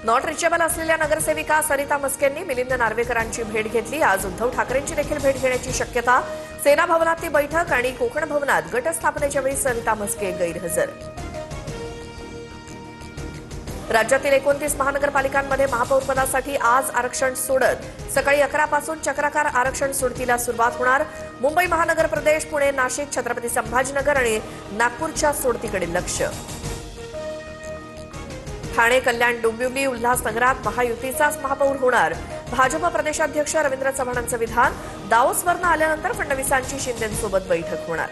Not reachable असलेल्या नगरसेविका सरिता मस्केंनी मिलिंद नार्वेकरांची भेट घेतली। आज उद्धव ठाकरेंची देखील भेट घेण्याची शक्यता। सेना भवनातली बैठक आणि कोकण भवनात गट स्थापनेच्या वेळी सरिता मस्के गैरहजर। राज्यातील 29 महानगरपालिकांमध्ये महापौरपदासाठी आज आरक्षण सोडत सकाळी 11 पासून चक्राकार आरक्षण सोडतीला सुरुवात होणार। मुंबई महानगर प्रदेश, पुणे, नाशिक, छत्रपती संभाजीनगर आणि नागपूरच्या सोडतीकडे लक्ष। ठाणे, कल्याण, डोंबिवली, उल्हासनगरात महायुतीचाच महापौर होणार। भाजप प्रदेशाध्यक्ष रवींद्र चव्हाणांचं विधान। दावोसवरून आल्यानंतर फडणवीसांची शिंदेंसोबत बैठक होणार।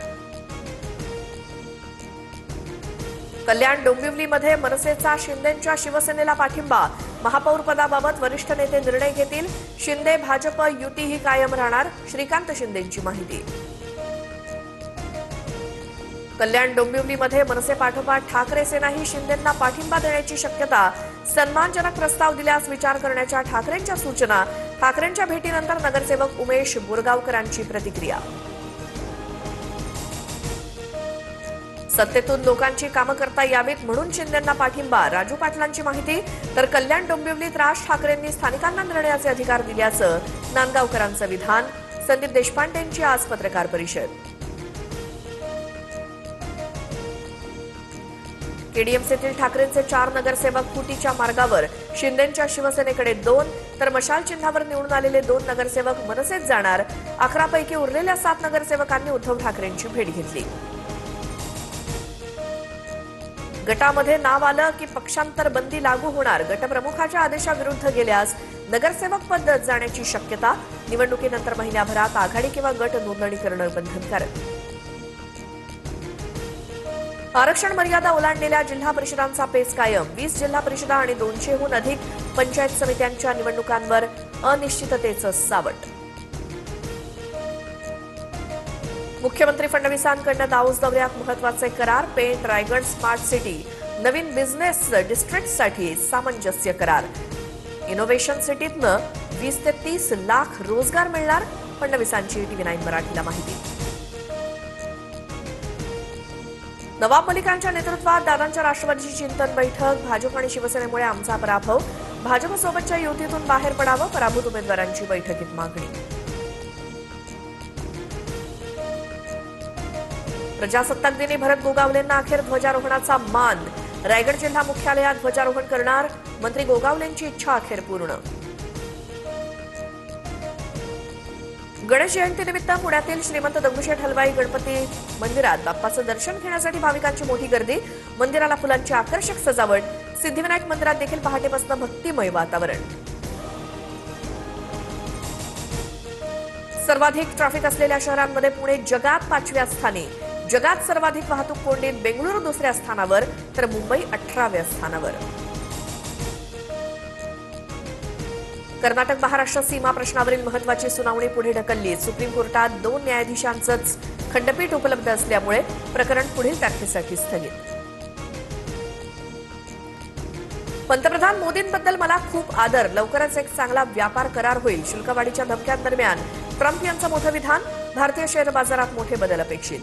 कल्याण, डोंबिवलीमध्ये मनसेचा शिंदेंच्या शिवसेनेला पाठिंबा। महापौरपदाबाबत वरिष्ठ नेते निर्णय घेतील। शिंदे भाजप युती ही कायम राहणार, श्रीकांत शिंदेंची माहिती। कल्याण, डोंबिवलीमध्ये मनसे पाठोपाठ ठाकरे सेनाही शिंदेंना पाठिंबा देण्याची शक्यता। सन्मानजनक प्रस्ताव दिल्यास विचार करण्याच्या ठाकरेंच्या सूचना। ठाकरेंच्या भेटीनंतर नगरसेवक उमेश बोरगावकरांची प्रतिक्रिया। सत्तेतून लोकांची कामं करता यावीत म्हणून शिंदेंना पाठिंबा। राजू पाटलांची माहिती। तर कल्याण, डोंबिवलीत राज ठाकरेंनी स्थानिकांना निर्णयाचे अधिकार दिल्याचं नांदगावकरांचं विधान। संदीप देशपांडेंची आज पत्रकार परिषद। केडीएमसीतील ठाकरेंचे 4 नगरसेवक फुटीच्या मार्गावर। शिंदेंच्या शिवसेनेकडे 2 तर मशाल चिन्हावर निवडून आलेले 2 नगरसेवक मनसेत जाणार। 11 पैकी उरलेल्या 7 नगरसेवकांनी उद्धव ठाकरेंची भेट घेतली। गटामध्ये नाव आलं की पक्षांतर बंदी लागू होणार। गटप्रमुखाच्या आदेशाविरुद्ध गेल्यास नगरसेवक पद जाण्याची शक्यता। निवडणुकीनंतर महिन्याभरात आघाडी किंवा गट नोंदणी करणं बंधनकारक। आरक्षण मर्यादा ओलांडलेल्या जिल्हा परिषदांचा पेच कायम। 20 जिल्हा परिषदा आणि 200हून अधिक पंचायत समित्यांच्या निवडणुकांवर अनिश्चिततेचं सावट। मुख्यमंत्री फडणवीसांकडून दावोस दौऱ्यात महत्वाचे करार। पेठ, रायगड स्मार्ट सिटी, नवीन बिझनेस डिस्ट्रिक्टसाठी सामंजस्य करार। इनोव्हेशन सिटीतनं 20 ते 30 लाख रोजगार मिळणार। फडणवीसांची TV9 मराठीला माहिती। नवाब मलिकांच्या नेतृत्वात दादांच्या राष्ट्रवादीची चिंतन बैठक। भाजप आणि शिवसेनेमुळे आमचा पराभव, भाजपसोबतच्या युतीतून बाहेर पडावं, पराभूत उमेदवारांची बैठकीत मागणी। प्रजासत्ताक दिनी भरत गोगावलेंना अखेर ध्वजारोहणाचा मान। रायगड जिल्हा मुख्यालयात ध्वजारोहण करणार। मंत्री गोगावलेंची इच्छा अखेर पूर्ण। गणेश जयंतीनिमित्त पुण्यातील श्रीमंत दगडूशेठ हलवाई गणपती मंदिरात बाप्पाचं दर्शन घेण्यासाठी भाविकांची मोठी गर्दी। मंदिराला फुलांची आकर्षक सजावट। सिद्धिविनायक मंदिरात देखील पहाटेपासून भक्तिमय वातावरण। सर्वाधिक ट्रॅफिक असलेल्या शहरांमध्ये पुणे जगात 5व्या स्थानी। जगात सर्वाधिक वाहतूक कोंडीत बेंगळुरू 2ऱ्या स्थानावर तर मुंबई 18व्या स्थानावर। कर्नाटक महाराष्ट्र सीमा प्रश्नावरील महत्वाची सुनावणी पुढे ढकलली। सुप्रीम कोर्टात 2 न्यायाधीशांचंच खंडपीठ उपलब्ध असल्यामुळे प्रकरण पुढील तारखेसाठी स्थगित। पंतप्रधान मोदींबद्दल मला खूप आदर, लवकरच एक चांगला व्यापार करार होईल। शुल्कवाढीच्या धमक्यांदरम्यान ट्रम्प यांचं मोठं विधान। भारतीय शेअर बाजारात मोठे बदल अपेक्षित।